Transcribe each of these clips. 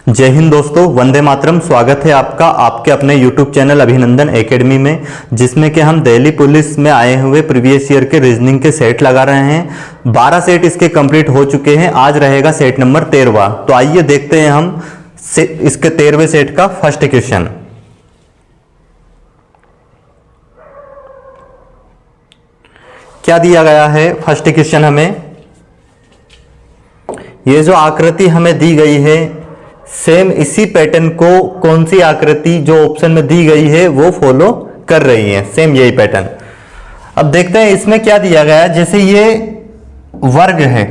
जय हिंद दोस्तों, वंदे मातरम। स्वागत है आपका आपके अपने YouTube चैनल अभिनंदन एकेडमी में, जिसमें कि हम दिल्ली पुलिस में आए हुए प्रीवियस ईयर के रीजनिंग के सेट लगा रहे हैं। 12 सेट इसके कंप्लीट हो चुके हैं। आज रहेगा सेट नंबर 13वां। तो आइए देखते हैं हम इसके 13वें सेट का फर्स्ट क्वेश्चन। क्या दिया गया है फर्स्ट क्वेश्चन हमें? ये जो आकृति हमें दी गई है, सेम इसी पैटर्न को कौन सी आकृति जो ऑप्शन में दी गई है वो फॉलो कर रही है, सेम यही पैटर्न। अब देखते हैं इसमें क्या दिया गया है। जैसे ये वर्ग है,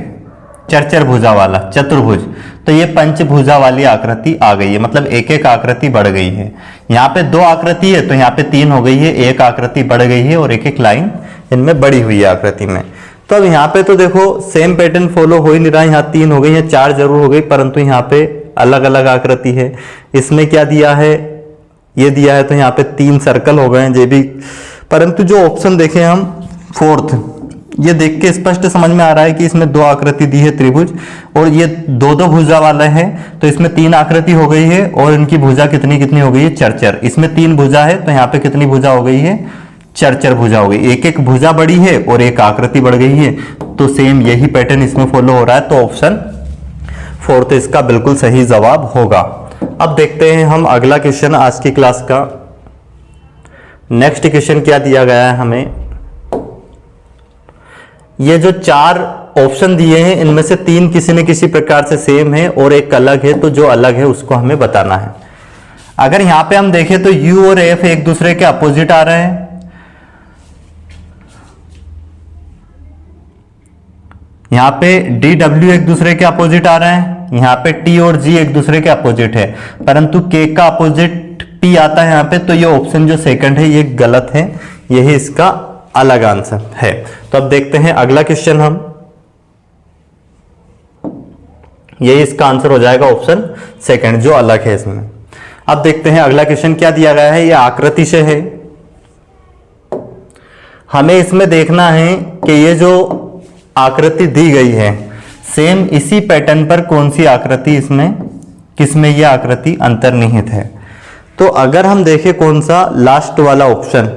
चरचर भुजा वाला चतुर्भुज, तो ये पंचभुजा वाली आकृति आ गई है, मतलब एक एक आकृति बढ़ गई है। यहाँ पे 2 आकृति है तो यहाँ पे 3 हो गई है, एक आकृति बढ़ गई है और एक एक लाइन इनमें बढ़ी हुई है आकृति में। तो अब यहाँ पे तो देखो सेम पैटर्न फॉलो हो ही नहीं रहा। यहाँ 3 हो गई है, 4 जरूर हो गई, परंतु यहाँ पे अलग अलग आकृति है। इसमें क्या दिया है, ये दिया है तो यहाँ पे 3 सर्कल हो गए हैं ये भी। परंतु जो ऑप्शन देखें हम फोर्थ, ये देख के स्पष्ट समझ में आ रहा है कि इसमें 2 आकृति दी है त्रिभुज, और ये 2-2 भुजा वाला है, तो इसमें 3 आकृति हो गई है और इनकी भुजा कितनी कितनी हो गई है, चरचर। इसमें 3 भुजा है तो यहाँ पे कितनी भुजा हो गई है, चरचर भुजा हो गई। एक एक भुजा बड़ी है और एक आकृति बढ़ गई है, तो सेम यही पैटर्न इसमें फॉलो हो रहा है। तो ऑप्शन फोर्थ इसका बिल्कुल सही जवाब होगा। अब देखते हैं हम अगला क्वेश्चन आज की क्लास का। नेक्स्ट क्वेश्चन क्या दिया गया है हमें? ये जो 4 ऑप्शन दिए हैं इनमें से 3 किसी न किसी प्रकार से सेम है और एक अलग है, तो जो अलग है उसको हमें बताना है। अगर यहां पे हम देखें तो U और F एक दूसरे के अपोजिट आ रहे हैं। यहाँ पे DW एक दूसरे के अपोजिट आ रहे हैं। यहाँ पे T और G एक दूसरे के अपोजिट है, परंतु K का अपोजिट P आता है यहाँ पे, तो ये ऑप्शन जो सेकंड है ये गलत है, यही इसका अलग आंसर है। तो अब देखते हैं अगला क्वेश्चन हम, यही इसका आंसर हो जाएगा ऑप्शन सेकंड जो अलग है इसमें। अब देखते हैं अगला क्वेश्चन क्या दिया गया है। ये आकृति से है, हमें इसमें देखना है कि ये जो आकृति दी गई है सेम इसी पैटर्न पर कौन सी आकृति इसमें, किसमें यह आकृति अंतर्निहित है। तो अगर हम देखें कौन सा, लास्ट वाला ऑप्शन,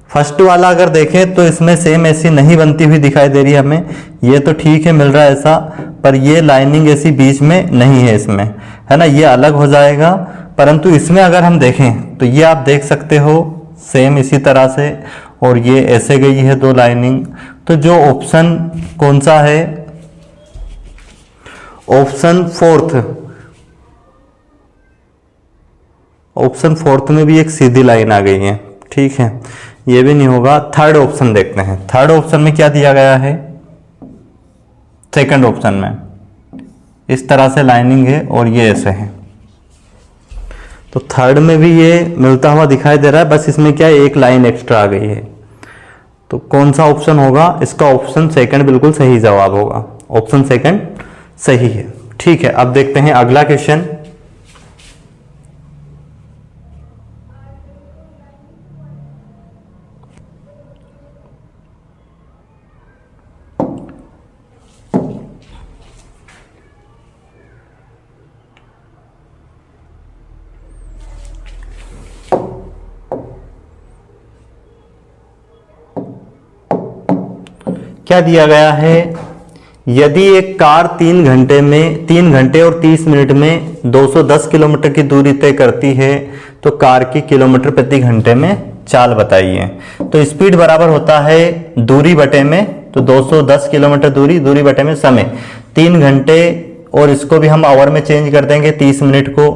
फर्स्ट वाला अगर देखें तो इसमें सेम ऐसी नहीं बनती हुई दिखाई दे रही है हमें। ये तो ठीक है मिल रहा है ऐसा, पर ये लाइनिंग ऐसी बीच में नहीं है इसमें, है ना, ये अलग हो जाएगा। परंतु इसमें अगर हम देखें तो ये आप देख सकते हो सेम इसी तरह से, और ये ऐसे गई है 2 लाइनिंग। तो जो ऑप्शन कौन सा है, ऑप्शन फोर्थ, ऑप्शन फोर्थ में भी एक सीधी लाइन आ गई है, ठीक है, ये भी नहीं होगा। थर्ड ऑप्शन देखते हैं। थर्ड ऑप्शन में क्या दिया गया है, सेकंड ऑप्शन में इस तरह से लाइनिंग है और ये ऐसे है, तो थर्ड में भी ये मिलता हुआ दिखाई दे रहा है, बस इसमें क्या है, एक लाइन एक्स्ट्रा आ गई है। तो कौन सा ऑप्शन होगा इसका? ऑप्शन सेकंड बिल्कुल सही जवाब होगा, ऑप्शन सेकंड सही है। ठीक है, अब देखते हैं अगला क्वेश्चन। क्या दिया गया है? यदि एक कार 3 घंटे और 30 मिनट में 210 किलोमीटर की दूरी तय करती है, तो कार की किलोमीटर प्रति घंटे में चाल बताइए। तो स्पीड बराबर होता है दूरी बटे में, तो 210 किलोमीटर दूरी बटे में समय। 3 घंटे और इसको भी हम आवर में चेंज कर देंगे 30 मिनट को,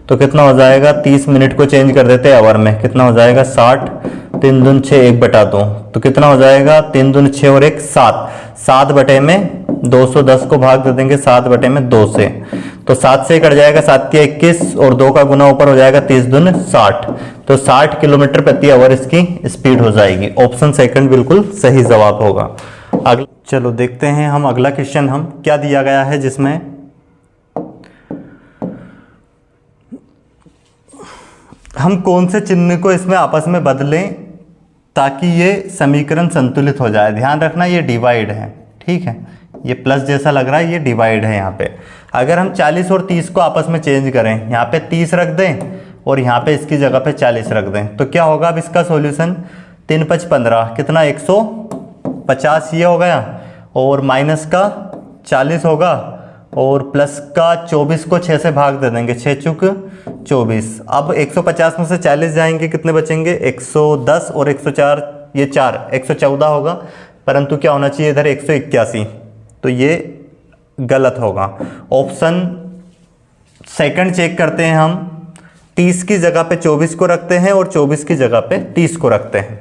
तो कितना हो जाएगा, 30 मिनट को चेंज कर देते हैं आवर में, कितना हो जाएगा 60, 3 दून 6, 1/2, तो कितना हो जाएगा 3 दून 6 और 1 7, 7 बटे में 210 को भाग दे देंगे 7 बटे में 2 से, तो 7 से कट जाएगा 7 के 21 और 2 का गुना ऊपर हो जाएगा 30 दून 60, तो 60 किलोमीटर प्रति आवर इसकी स्पीड हो जाएगी। ऑप्शन सेकंड बिल्कुल सही जवाब होगा। अगला चलो देखते हैं हम अगला क्वेश्चन हम क्या दिया गया है, जिसमें हम कौन से चिन्ह को इसमें आपस में बदलें ताकि ये समीकरण संतुलित हो जाए। ध्यान रखना ये डिवाइड है, ठीक है, ये प्लस जैसा लग रहा है, ये डिवाइड है यहाँ पे। अगर हम 40 और 30 को आपस में चेंज करें, यहाँ पे 30 रख दें और यहाँ पे इसकी जगह पे 40 रख दें, तो क्या होगा अब इसका सॉल्यूशन? 3 × 5 = 15, कितना? 150 ये हो गया, और माइनस का 40 होगा, और प्लस का 24 को 6 से भाग दे देंगे, 6 × 24। अब 150 में से 40 जाएंगे, कितने बचेंगे? 110 और 104 ये 4, 114 होगा, परंतु क्या होना चाहिए इधर? 181, तो ये गलत होगा। ऑप्शन सेकंड चेक करते हैं हम, 30 की जगह पे 24 को रखते हैं और 24 की जगह पे 30 को रखते हैं।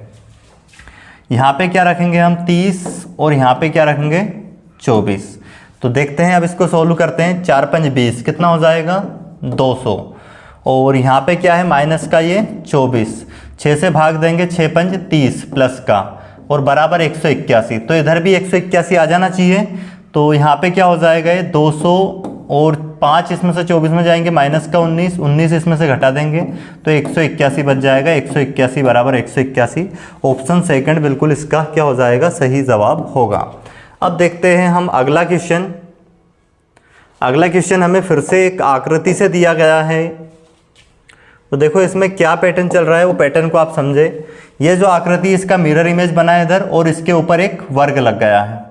यहाँ पे क्या रखेंगे हम? 30, और यहाँ पे क्या रखेंगे? 24। तो देखते हैं, अब इसको सोल्व करते हैं। 4 × 5 = 20, कितना हो जाएगा? 200, और यहाँ पे क्या है? माइनस का ये 24, 6 से भाग देंगे, 6 × 5 = 30 प्लस का, और बराबर 181। तो इधर भी 181 आ जाना चाहिए। तो यहाँ पे क्या हो जाएगा? ये 200 और 5 इसमें से 24 में जाएंगे, माइनस का 19, 19 इसमें से घटा देंगे, तो 181 बच जाएगा। 181 बराबर 181। ऑप्शन सेकंड बिल्कुल इसका क्या हो जाएगा? सही जवाब होगा। अब देखते हैं हम अगला क्वेश्चन। अगला क्वेश्चन हमें फिर से एक आकृति से दिया गया है। तो देखो इसमें क्या पैटर्न चल रहा है, वो पैटर्न को आप समझे। ये जो आकृति, इसका मिरर इमेज बना है इधर, और इसके ऊपर एक वर्ग लग गया है।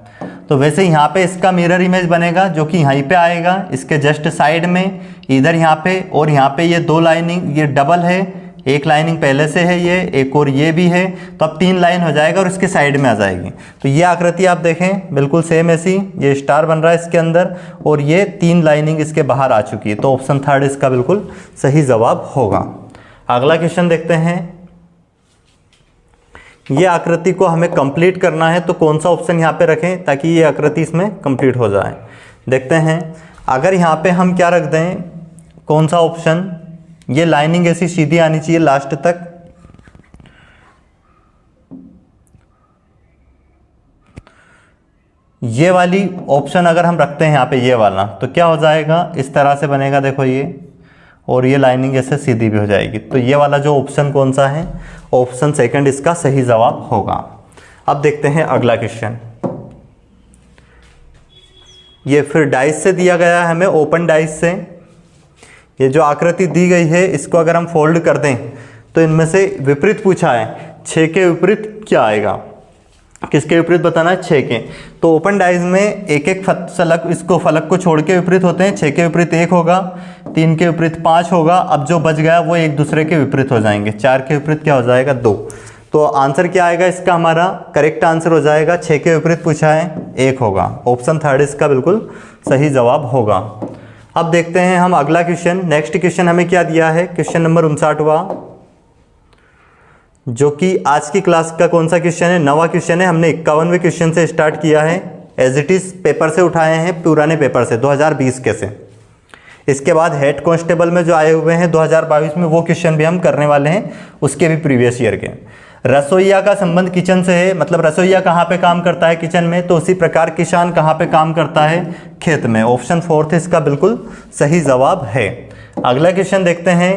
तो वैसे यहाँ पे इसका मिरर इमेज बनेगा, जो कि यहीं पे आएगा, इसके जस्ट साइड में, इधर यहाँ पे, और यहाँ पे ये 2 लाइनिंग, ये डबल है, एक लाइनिंग पहले से है, ये एक और ये भी है, तो अब 3 लाइन हो जाएगा और इसके साइड में आ जाएगी। तो ये आकृति आप देखें बिल्कुल सेम ऐसी, ये स्टार बन रहा है इसके अंदर, और ये 3 लाइनिंग इसके बाहर आ चुकी है। तो ऑप्शन थर्ड इसका बिल्कुल सही जवाब होगा। अगला क्वेश्चन देखते हैं। ये आकृति को हमें कंप्लीट करना है, तो कौन सा ऑप्शन यहाँ पे रखें ताकि ये आकृति इसमें कंप्लीट हो जाए? देखते हैं। अगर यहाँ पे हम क्या रख दें, कौन सा ऑप्शन? ये लाइनिंग ऐसी सीधी आनी चाहिए लास्ट तक, ये वाली ऑप्शन अगर हम रखते हैं यहाँ पे, ये वाला, तो क्या हो जाएगा? इस तरह से बनेगा, देखो ये, और ये लाइनिंग ऐसे सीधी भी हो जाएगी। तो ये वाला जो ऑप्शन कौन सा है? ऑप्शन सेकंड इसका सही जवाब होगा। अब देखते हैं अगला क्वेश्चन। ये फिर डाइस से दिया गया है हमें, ओपन डाइस से। ये जो आकृति दी गई है, इसको अगर हम फोल्ड कर दें तो इनमें से विपरीत पूछा है, 6 के विपरीत क्या आएगा? किसके विपरीत बताना है? 6 के। तो ओपन डाइज में एक एक फलक, इसको फलक को छोड़ के विपरीत होते हैं। 6 के विपरीत 1 होगा, 3 के विपरीत 5 होगा। अब जो बच गया वो एक दूसरे के विपरीत हो जाएंगे। 4 के विपरीत क्या हो जाएगा? 2। तो आंसर क्या आएगा इसका? हमारा करेक्ट आंसर हो जाएगा, 6 के विपरीत पूछा है 1 होगा। ऑप्शन थर्ड इसका बिल्कुल सही जवाब होगा। अब देखते हैं हम अगला क्वेश्चन। नेक्स्ट क्वेश्चन हमें क्या दिया है? क्वेश्चन नंबर 59वां, जो कि आज की क्लास का कौन सा क्वेश्चन है? 9वां क्वेश्चन है। हमने 51वें क्वेश्चन से स्टार्ट किया है, एज इट इज पेपर से उठाए हैं, पुराने पेपर से 2020 के से। इसके बाद हेड कांस्टेबल में जो आए हुए हैं 2022 में, वो क्वेश्चन भी हम करने वाले हैं, उसके भी प्रीवियस ईयर के। रसोइया का संबंध किचन से है, मतलब रसोइया कहाँ पे काम करता है? किचन में। तो उसी प्रकार किसान कहाँ पे काम करता है? खेत में। ऑप्शन फोर्थ इसका बिल्कुल सही जवाब है। अगला क्वेश्चन देखते हैं।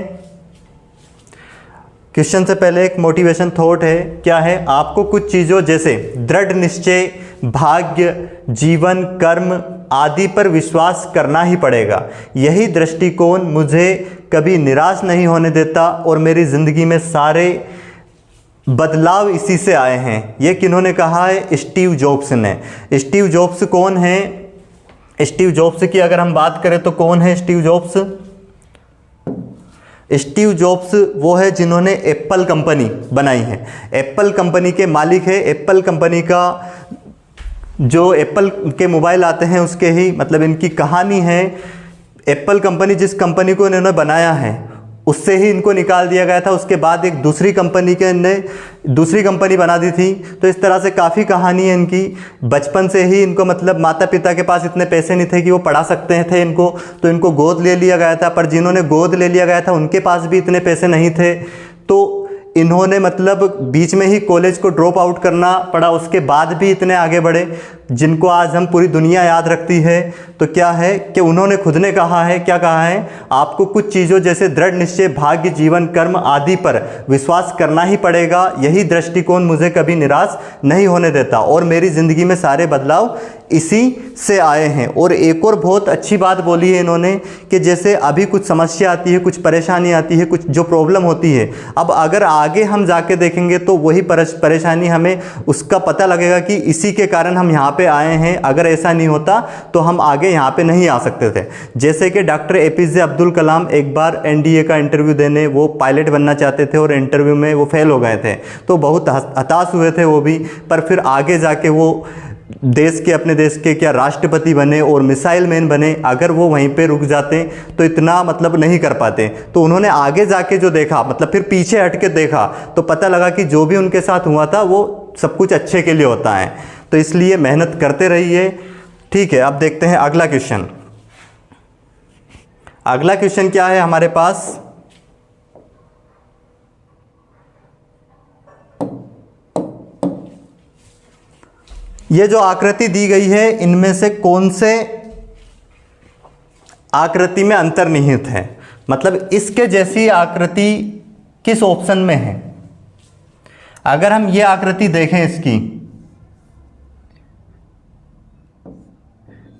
क्वेश्चन से पहले एक मोटिवेशन थॉट है। क्या है? आपको कुछ चीज़ों जैसे दृढ़ निश्चय, भाग्य, जीवन, कर्म आदि पर विश्वास करना ही पड़ेगा। यही दृष्टिकोण मुझे कभी निराश नहीं होने देता और मेरी ज़िंदगी में सारे बदलाव इसी से आए हैं। ये किन्होंने कहा है? स्टीव जॉब्स ने। स्टीव जॉब्स कौन है? स्टीव जॉब्स की अगर हम बात करें तो कौन है स्टीव जॉब्स? स्टीव जॉब्स वो है जिन्होंने एप्पल कंपनी बनाई है। एप्पल कंपनी के मालिक है। एप्पल कंपनी का जो एप्पल के मोबाइल आते हैं उसके ही, मतलब इनकी कहानी है। एप्पल कंपनी जिस कंपनी को इन्होंने बनाया है उससे ही इनको निकाल दिया गया था। उसके बाद एक दूसरी कंपनी के ने दूसरी कंपनी बना दी थी। तो इस तरह से काफ़ी कहानी है इनकी। बचपन से ही इनको, मतलब माता पिता के पास इतने पैसे नहीं थे कि वो पढ़ा सकते थे इनको, तो इनको गोद ले लिया गया था। पर जिन्होंने गोद ले लिया गया था उनके पास भी इतने पैसे नहीं थे, तो इन्होंने मतलब बीच में ही कॉलेज को ड्रॉप आउट करना पड़ा। उसके बाद भी इतने आगे बढ़े। जिनको आज हम पूरी दुनिया याद रखती है, तो क्या है कि उन्होंने खुद ने कहा है, क्या कहा है, आपको कुछ चीज़ों जैसे दृढ़ निश्चय, भाग्य, जीवन, कर्म आदि पर विश्वास करना ही पड़ेगा। यही दृष्टिकोण मुझे कभी निराश नहीं होने देता और मेरी ज़िंदगी में सारे बदलाव इसी से आए हैं। और एक और बहुत अच्छी बात बोली है इन्होंने कि जैसे अभी कुछ समस्या आती है, कुछ परेशानी आती है, कुछ जो प्रॉब्लम होती है, अब अगर आगे हम जाके देखेंगे तो वही परेशानी हमें उसका पता लगेगा कि इसी के कारण हम यहाँ पे आए हैं। अगर ऐसा नहीं होता तो हम आगे यहाँ पे नहीं आ सकते थे। जैसे कि डॉक्टर APJ अब्दुल कलाम एक बार NDA का इंटरव्यू देने वो पायलट बनना चाहते थे और इंटरव्यू में वो फेल हो गए थे, तो बहुत हताश हुए थे वो भी, पर फिर आगे जाके वो अपने देश के क्या राष्ट्रपति बने और मिसाइल मैन बने। अगर वो वहीं पे रुक जाते तो इतना मतलब नहीं कर पाते। तो उन्होंने आगे जाके जो देखा, मतलब फिर पीछे हट के देखा, तो पता लगा कि जो भी उनके साथ हुआ था वो सब कुछ अच्छे के लिए होता है। तो इसलिए मेहनत करते रहिए। ठीक है, अब देखते हैं अगला क्वेश्चन। अगला क्वेश्चन क्या है हमारे पास, ये जो आकृति दी गई है इनमें से कौन से आकृति में अंतर्निहित है, मतलब इसके जैसी आकृति किस ऑप्शन में है। अगर हम ये आकृति देखें इसकी,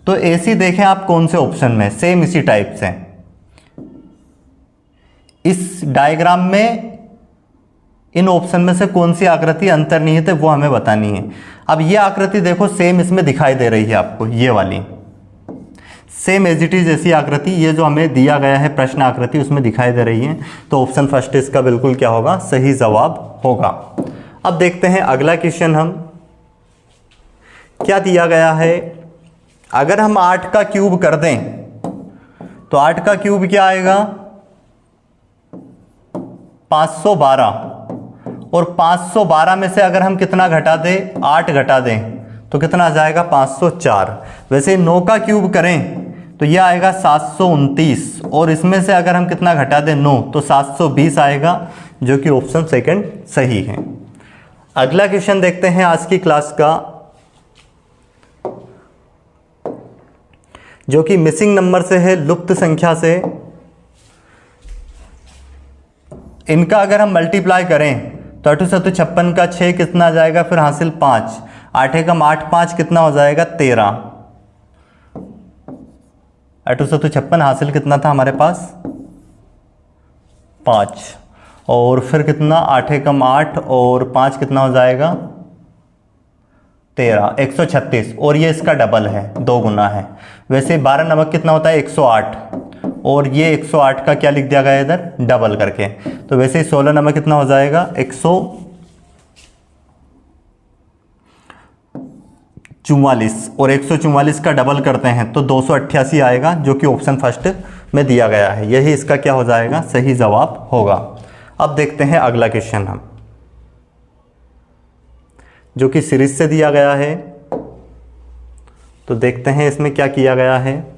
तो ऐसी देखें आप कौन से ऑप्शन में, सेम इसी टाइप से। इस डायग्राम में इन ऑप्शन में से कौन सी आकृति अंतर्निहित है वो हमें बतानी है। अब ये आकृति देखो सेम इसमें दिखाई दे रही है आपको, ये वाली सेम एज इट इज ऐसी आकृति, ये जो हमें दिया गया है प्रश्न आकृति उसमें दिखाई दे रही है। तो ऑप्शन फर्स्ट इसका बिल्कुल क्या होगा, सही जवाब होगा। अब देखते हैं अगला क्वेश्चन, हम क्या दिया गया है। अगर हम 8 का क्यूब कर दें तो 8 का क्यूब क्या आएगा, 512। और 512 में से अगर हम कितना घटा दें, 8 घटा दें, तो कितना आ जाएगा, 504। वैसे 9 का क्यूब करें तो यह आएगा 729, और इसमें से अगर हम कितना घटा दें, 9, तो 720 आएगा, जो कि ऑप्शन सेकंड सही है। अगला क्वेश्चन देखते हैं आज की क्लास का, जो कि मिसिंग नंबर से है, लुप्त संख्या से। इनका अगर हम मल्टीप्लाई करें तो 8 7 56 का 6 कितना आ जाएगा, फिर हासिल 5, 8 एकम 8, 5 कितना हो जाएगा, 13। 8 7 56 हासिल कितना था हमारे पास, 5, और फिर कितना, 8 एकम 8 और 5 कितना हो जाएगा, 13, 136। और ये इसका डबल है, 2 गुना है। वैसे 12 नमक कितना होता है, 108, और ये 108 का क्या लिख दिया गया इधर, डबल करके। तो वैसे 16 नमक कितना हो जाएगा, 144, और 144 का डबल करते हैं तो 288 आएगा, जो कि ऑप्शन फर्स्ट में दिया गया है। यही इसका क्या हो जाएगा, सही जवाब होगा। अब देखते हैं अगला क्वेश्चन हम, जो कि सीरीज से दिया गया है। तो देखते हैं इसमें क्या किया गया है।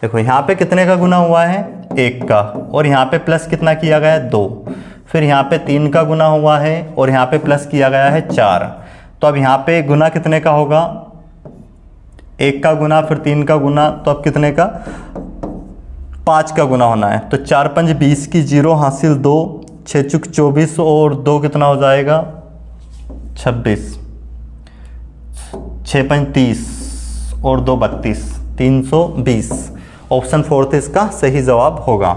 देखो यहाँ पे कितने का गुना हुआ है, 1 का, और यहाँ पे प्लस कितना किया गया है, 2। फिर यहाँ पे 3 का गुना हुआ है और यहाँ पे प्लस किया गया है 4। तो अब यहाँ पे गुना कितने का होगा, 1 का गुना, फिर 3 का गुना, तो अब कितने का, 5 का गुना होना है। तो 4 5 20 की 0 हासिल 2, 6 चुक 24, और 2 कितना हो जाएगा, 26, 6 5 30, और 2 32, 320। ऑप्शन फोर्थ इसका सही जवाब होगा।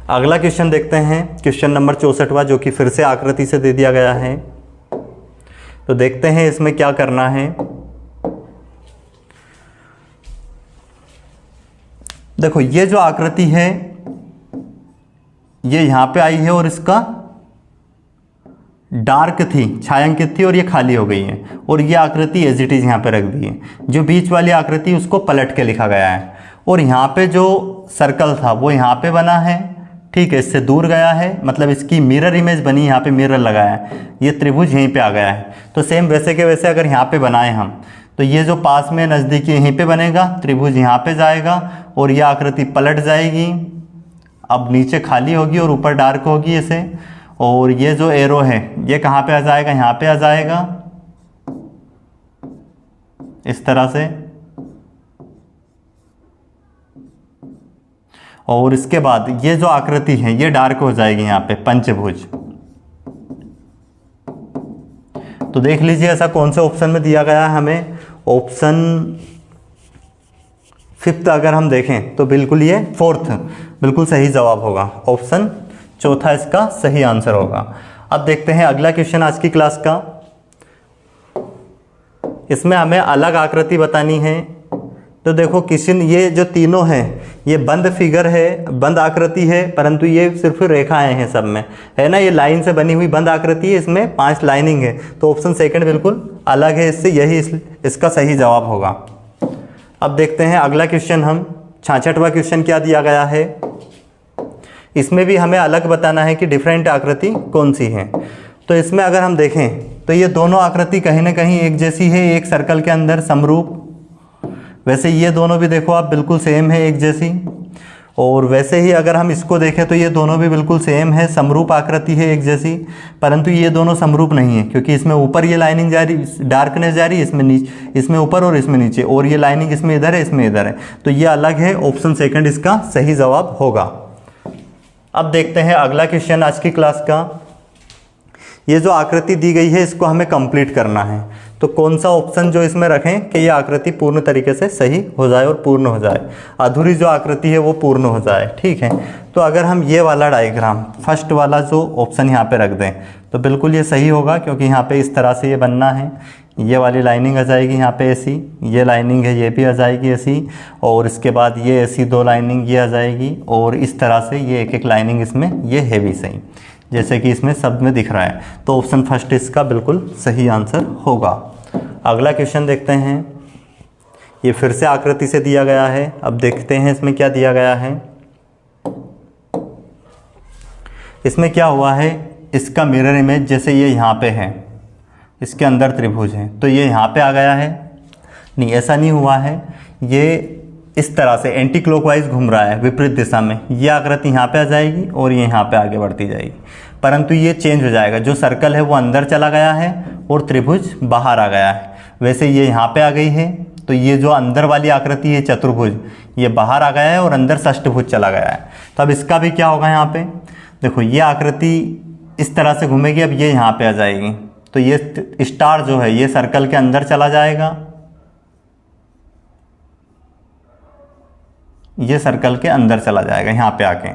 अगला क्वेश्चन देखते हैं, क्वेश्चन नंबर 64वां, जो कि फिर से आकृति से दे दिया गया है। तो देखते हैं इसमें क्या करना है। देखो ये जो आकृति है ये यहां पे आई है और इसका डार्क थी, छायांकित थी, और ये खाली हो गई है, और ये आकृति एज इट इज यहाँ पे रख दी है। जो बीच वाली आकृति उसको पलट के लिखा गया है, और यहाँ पे जो सर्कल था वो यहाँ पे बना है, ठीक है, इससे दूर गया है, मतलब इसकी मिरर इमेज बनी, यहाँ पे मिरर लगाया है, ये त्रिभुज यहीं पे आ गया है। तो सेम वैसे के वैसे अगर यहाँ पे बनाए हम, तो ये जो पास में नज़दीकी यहीं पे बनेगा, त्रिभुज यहाँ पे जाएगा, और ये आकृति पलट जाएगी। अब नीचे खाली होगी और ऊपर डार्क होगी ऐसे, और ये जो एरो है ये कहाँ पे आ जाएगा, यहाँ पे आ जाएगा, इस तरह से, और इसके बाद ये जो आकृति है ये डार्क हो जाएगी यहाँ पे, पंचभुज। तो देख लीजिए ऐसा कौन से ऑप्शन में दिया गया है हमें, ऑप्शन 5 अगर हम देखें तो बिल्कुल ये 4th बिल्कुल सही जवाब होगा, ऑप्शन 4 इसका सही आंसर होगा। अब देखते हैं अगला क्वेश्चन आज की क्लास का। इसमें हमें अलग आकृति बतानी है। तो देखो क्वेश्चन, ये जो तीनों हैं ये बंद फिगर है, बंद आकृति है, परंतु ये सिर्फ रेखाएं हैं सब में, है ना, ये लाइन से बनी हुई बंद आकृति है, इसमें 5 लाइनिंग है। तो ऑप्शन 2 बिल्कुल अलग है इससे, यही इसका सही जवाब होगा। अब देखते हैं अगला क्वेश्चन हम, 66वां क्वेश्चन क्या दिया गया है। इसमें भी हमें अलग बताना है कि डिफरेंट आकृति कौन सी है। तो इसमें अगर हम देखें तो ये दोनों आकृति कहीं ना कहीं एक जैसी है, एक सर्कल के अंदर समरूप। वैसे ये दोनों भी देखो आप बिल्कुल सेम है, एक जैसी। और वैसे ही अगर हम इसको देखें तो ये दोनों भी बिल्कुल सेम है, समरूप आकृति है, एक जैसी। परंतु ये दोनों समरूप नहीं है, क्योंकि इसमें ऊपर ये लाइनिंग जा रही, डार्कनेस जा रही है, इसमें नीचे, इसमें ऊपर और इसमें नीचे, और ये लाइनिंग इसमें इधर है, इसमें इधर है। तो ये अलग है, ऑप्शन 2 इसका सही जवाब होगा। अब देखते हैं अगला क्वेश्चन आज की क्लास का। ये जो आकृति दी गई है इसको हमें कंप्लीट करना है। तो कौन सा ऑप्शन जो इसमें रखें कि ये आकृति पूर्ण तरीके से सही हो जाए और पूर्ण हो जाए, अधूरी जो आकृति है वो पूर्ण हो जाए, ठीक है। तो अगर हम ये वाला डायग्राम, फर्स्ट वाला जो ऑप्शन यहाँ पे रख दें तो बिल्कुल ये सही होगा, क्योंकि यहाँ पे इस तरह से ये बनना है। ये वाली लाइनिंग आ जाएगी यहाँ पे ऐसी, ये लाइनिंग है ये भी आ जाएगी ऐसी, और इसके बाद ये ऐसी 2 लाइनिंग ये आ जाएगी, और इस तरह से ये एक एक लाइनिंग इसमें ये है भी सही, जैसे कि इसमें सब में दिख रहा है। तो ऑप्शन 1 इसका बिल्कुल सही आंसर होगा। अगला क्वेश्चन देखते हैं। ये फिर से आकृति से दिया गया है। अब देखते हैं इसमें क्या दिया गया है। इसमें क्या हुआ है, इसका मिरर इमेज जैसे ये यहाँ पे है, इसके अंदर त्रिभुज है, तो ये यहाँ पे आ गया है। नहीं, ऐसा नहीं हुआ है, ये इस तरह से एंटी क्लॉकवाइज घूम रहा है, विपरीत दिशा में। ये आकृति यहाँ पे आ जाएगी और ये यहाँ पे आगे बढ़ती जाएगी, परंतु ये चेंज हो जाएगा। जो सर्कल है वो अंदर चला गया है और त्रिभुज बाहर आ गया है। वैसे ये यहाँ पे आ गई है, तो ये जो अंदर वाली आकृति है चतुर्भुज, ये बाहर आ गया है और अंदर षष्ठभुज चला गया है। तो अब इसका भी क्या होगा, यहाँ पे देखो ये आकृति इस तरह से घूमेगी, अब ये यहाँ पे आ जाएगी, तो ये स्टार जो है ये सर्कल के अंदर चला जाएगा, ये सर्कल के अंदर चला जाएगा यहाँ पे आके,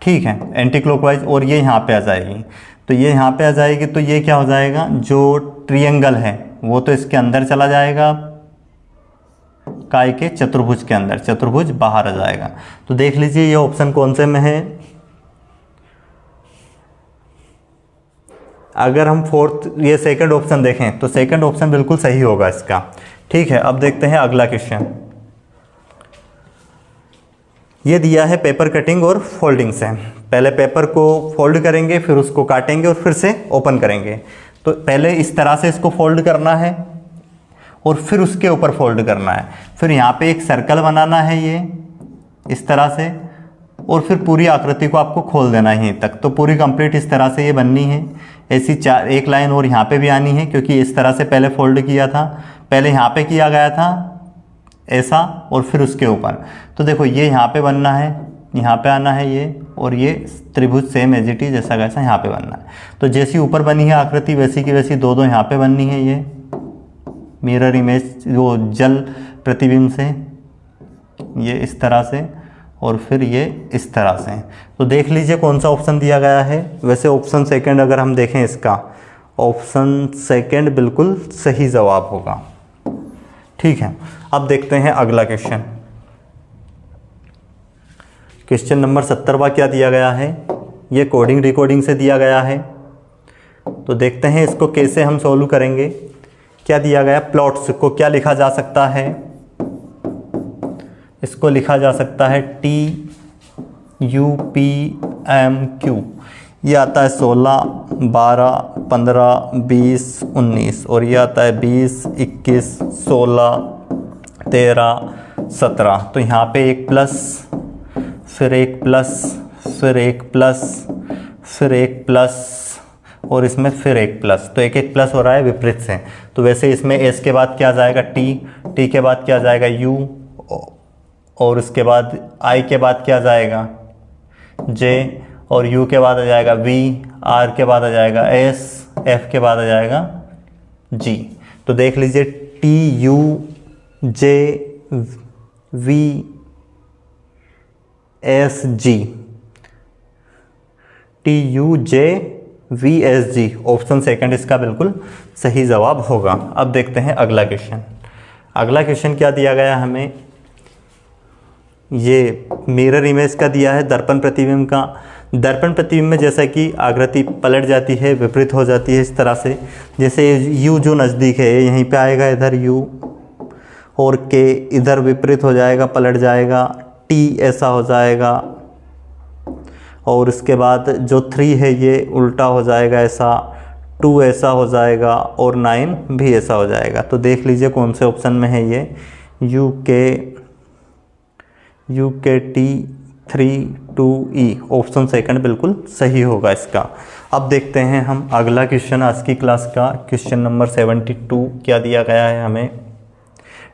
ठीक है, एंटी क्लॉकवाइज। और ये यहाँ पे आ जाएगी, तो ये यहाँ पे आ जाएगी, तो ये क्या हो जाएगा, जो ट्रायंगल है वो तो इसके अंदर चला जाएगा, काय के चतुर्भुज के अंदर, चतुर्भुज बाहर आ जाएगा। तो देख लीजिए ये ऑप्शन कौन से में है। अगर हम ये 2nd ऑप्शन देखें तो 2nd ऑप्शन बिल्कुल सही होगा इसका, ठीक है। अब देखते हैं अगला क्वेश्चन। ये दिया है पेपर कटिंग और फोल्डिंग से। पहले पेपर को फोल्ड करेंगे, फिर उसको काटेंगे और फिर से ओपन करेंगे। तो पहले इस तरह से इसको फोल्ड करना है और फिर उसके ऊपर फोल्ड करना है, फिर यहाँ पे एक सर्कल बनाना है ये इस तरह से, और फिर पूरी आकृति को आपको खोल देना है यहीं तक। तो पूरी कंप्लीट इस तरह से ये बननी है। ऐसी एक लाइन और यहाँ पे भी आनी है, क्योंकि इस तरह से पहले फोल्ड किया था, पहले यहाँ पे किया गया था ऐसा, और फिर उसके ऊपर। तो देखो ये यहाँ पे बनना है, यहाँ पे आना है ये, और ये त्रिभुज सेम एज इट इज जैसा कैसा यहाँ पे बनना है। तो जैसी ऊपर बनी है आकृति वैसी की वैसी 2 यहाँ पे बननी है, ये मिरर इमेज वो जल प्रतिबिंब से, ये इस तरह से, और फिर ये इस तरह से। तो देख लीजिए कौन सा ऑप्शन दिया गया है। वैसे ऑप्शन 2 अगर हम देखें इसका, ऑप्शन 2 बिल्कुल सही जवाब होगा, ठीक है। अब देखते हैं अगला क्वेश्चन। क्वेश्चन नंबर 70वां क्या दिया गया है। ये कोडिंग रिकॉर्डिंग से दिया गया है। तो देखते हैं इसको कैसे हम सॉल्व करेंगे। क्या दिया गया, प्लॉट्स को क्या लिखा जा सकता है, इसको लिखा जा सकता है TUPMQ। ये आता है 16, 12, 15, 20, 19, और ये आता है 20, 21, 16, 13, 17। तो यहाँ पे एक प्लस, फिर एक प्लस, फिर एक प्लस, फिर एक प्लस, और इसमें फिर एक प्लस। तो एक एक प्लस हो रहा है विपरीत से। तो वैसे इसमें एस के बाद क्या आ जाएगा, टी के बाद क्या जाएगा यू, और उसके बाद आई के बाद क्या जाएगा जे, और यू के बाद आ जाएगा वी, आर के बाद आ जाएगा एस, एफ के बाद आ जाएगा जी। तो देख लीजिए T U J V S G, T U J V S G, option second इसका बिल्कुल सही जवाब होगा। अब देखते हैं अगला क्वेश्चन। अगला क्वेश्चन क्या दिया गया हमें, ये मिरर इमेज का दिया है, दर्पण प्रतिबिंब का। दर्पण प्रतिबिंब में जैसा कि आकृति पलट जाती है, विपरीत हो जाती है इस तरह से, जैसे यू जो नज़दीक है यहीं पे आएगा इधर यू, और के इधर विपरीत हो जाएगा, पलट जाएगा, टी ऐसा हो जाएगा, और इसके बाद जो 3 है ये उल्टा हो जाएगा ऐसा, 2 ऐसा हो जाएगा, और 9 भी ऐसा हो जाएगा। तो देख लीजिए कौन से ऑप्शन में है ये, यू के टी 3 2 ई, ऑप्शन सेकंड बिल्कुल सही होगा इसका। अब देखते हैं हम अगला क्वेश्चन आज की क्लास का, क्वेश्चन नंबर 72 क्या दिया गया है हमें,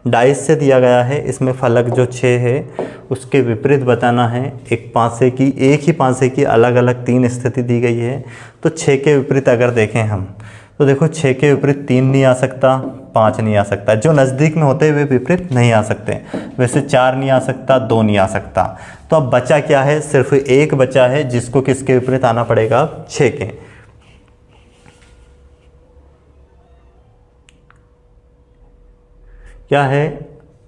डाइस से दिया गया है। इसमें फलक जो 6 है उसके विपरीत बताना है। एक ही पासे की अलग अलग 3 स्थिति दी गई है। तो 6 के विपरीत अगर देखें हम, तो देखो 6 के विपरीत 3 नहीं आ सकता, 5 नहीं आ सकता, जो नज़दीक में होते हुए विपरीत नहीं आ सकते। वैसे 4 नहीं आ सकता, 2 नहीं आ सकता। तो अब बचा क्या है, सिर्फ एक बचा है जिसको किसके विपरीत आना पड़ेगा, 6 के। क्या है,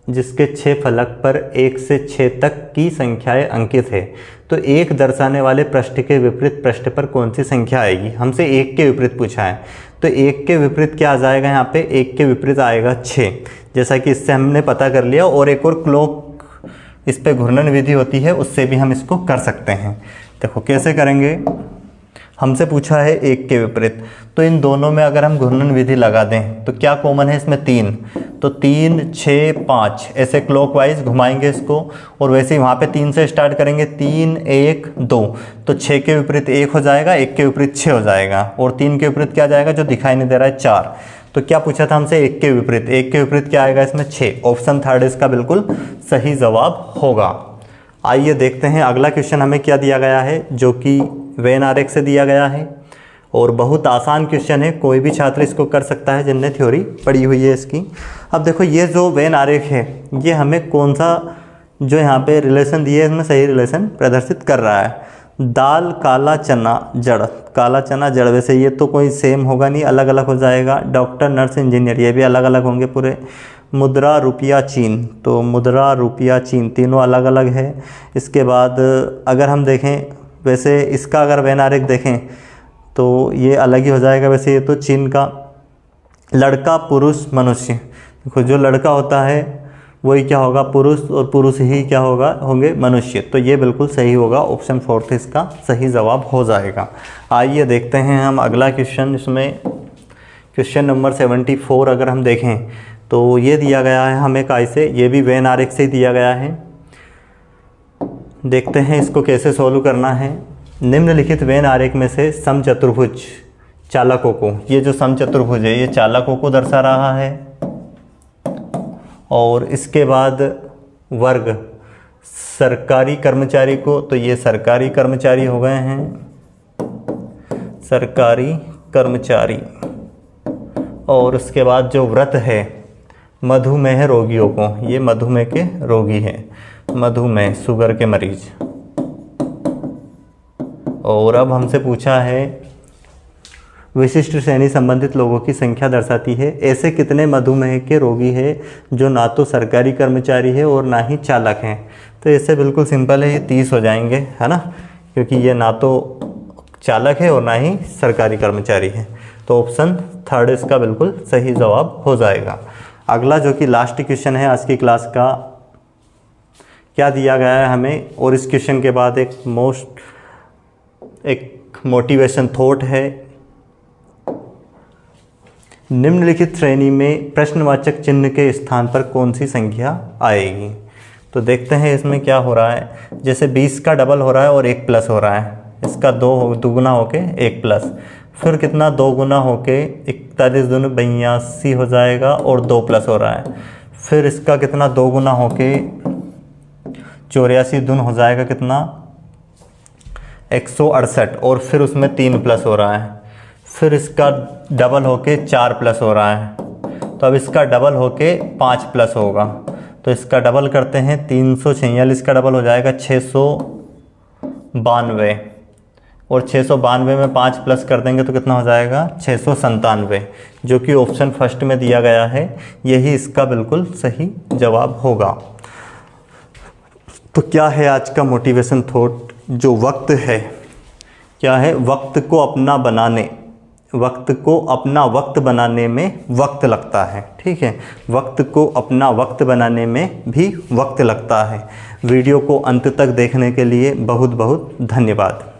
जिसके 6 फलक पर 1 से 6 तक की संख्याएं अंकित है। तो 1 दर्शाने वाले पृष्ठ के विपरीत पृष्ठ पर कौन सी संख्या आएगी, हमसे 1 के विपरीत पूछा है। तो 1 के विपरीत क्या आ जाएगा, यहाँ पे 1 के विपरीत आएगा 6, जैसा कि इससे हमने पता कर लिया। और एक और क्लॉक इस पे घूर्णन विधि होती है, उससे भी हम इसको कर सकते हैं। देखो कैसे करेंगे, हमसे पूछा है 1 के विपरीत, तो इन दोनों में अगर हम घूर्णन विधि लगा दें तो क्या कॉमन है इसमें, 3, तो 3 6 5 ऐसे क्लॉकवाइज घुमाएंगे इसको, और वैसे ही वहाँ पे 3 से स्टार्ट करेंगे, 3 1 2, तो 6 के विपरीत 1 हो जाएगा, 1 के विपरीत 6 हो जाएगा, और 3 के विपरीत क्या जाएगा, जो दिखाई नहीं दे रहा है 4। तो क्या पूछा था हमसे, 1 के विपरीत, 1 के विपरीत क्या आएगा इसमें 6, ऑप्शन थर्ड इसका बिल्कुल सही जवाब होगा। आइए देखते हैं अगला क्वेश्चन हमें क्या दिया गया है, जो कि वेन आरेख से दिया गया है, और बहुत आसान क्वेश्चन है, कोई भी छात्र इसको कर सकता है जिनने थ्योरी पढ़ी हुई है इसकी। अब देखो ये जो वेन आरेख है, ये हमें कौन सा जो यहाँ पे रिलेशन दिए है इसमें सही रिलेशन प्रदर्शित कर रहा है। दाल काला चना जड़, काला चना जड़, वैसे ये तो कोई सेम होगा नहीं, अलग अलग हो जाएगा। डॉक्टर नर्स इंजीनियर, ये भी अलग अलग होंगे पूरे। मुद्रा रुपया चीन, तो मुद्रा रुपया चीन, तीनों अलग अलग है। इसके बाद अगर हम देखें, वैसे इसका अगर वेन आरेख देखें तो ये अलग ही हो जाएगा। वैसे ये तो चीन का। लड़का पुरुष मनुष्य, देखो जो लड़का होता है वही क्या होगा, पुरुष, और पुरुष ही क्या होगा, होंगे मनुष्य। तो ये बिल्कुल सही होगा, ऑप्शन फोर्थ इसका सही जवाब हो जाएगा। आइए देखते हैं हम अगला क्वेश्चन। इसमें क्वेश्चन नंबर 74 अगर हम देखें तो ये दिया गया है हमें काय से, ये भी वेन आरेख से ही दिया गया है। देखते हैं इसको कैसे सोल्व करना है। निम्नलिखित वेन आरेख में से समचतुर्भुज चालकों को, ये जो समचतुर्भुज है ये चालकों को दर्शा रहा है, और इसके बाद वर्ग सरकारी कर्मचारी को, तो ये सरकारी कर्मचारी हो गए हैं, सरकारी कर्मचारी। और उसके बाद जो व्रत है मधुमेह रोगियों को, ये मधुमेह के रोगी हैं, मधुमेह शुगर के मरीज। और अब हमसे पूछा है विशिष्ट श्रेणी संबंधित लोगों की संख्या दर्शाती है। ऐसे कितने मधुमेह के रोगी हैं जो ना तो सरकारी कर्मचारी है और ना ही चालक हैं। तो इससे बिल्कुल सिंपल है, ये 30 हो जाएंगे, है ना, क्योंकि ये ना तो चालक है और ना ही सरकारी कर्मचारी है। तो ऑप्शन थर्ड इसका बिल्कुल सही जवाब हो जाएगा। अगला जो कि लास्ट क्वेश्चन है आज की क्लास का, क्या दिया गया है हमें, और इस क्वेश्चन के बाद एक मोटिवेशन थॉट है। निम्नलिखित श्रेणी में प्रश्नवाचक चिन्ह के स्थान पर कौन सी संख्या आएगी। तो देखते हैं इसमें क्या हो रहा है। जैसे 20 का डबल हो रहा है और 1 प्लस हो रहा है, इसका 2 दुगुना होके 1 प्लस, फिर कितना 2 गुना होके 41 दूनी 82 हो जाएगा और 2 प्लस हो रहा है, फिर इसका कितना 2 गुना होके 84 दून हो जाएगा कितना 168, और फिर उसमें 3 प्लस हो रहा है, फिर इसका डबल होके 4 प्लस हो रहा है, तो अब इसका डबल होके 5 प्लस होगा। तो इसका डबल करते हैं, 346 का डबल हो जाएगा 692, और 692 में 5 प्लस कर देंगे तो कितना हो जाएगा 697, जो कि ऑप्शन फर्स्ट में दिया गया है, यही इसका बिल्कुल सही जवाब होगा। तो क्या है आज का मोटिवेशन थॉट, जो वक्त है, क्या है, वक्त को अपना वक्त बनाने में वक्त लगता है। ठीक है, वक्त को अपना वक्त बनाने में भी वक्त लगता है। वीडियो को अंत तक देखने के लिए बहुत बहुत धन्यवाद।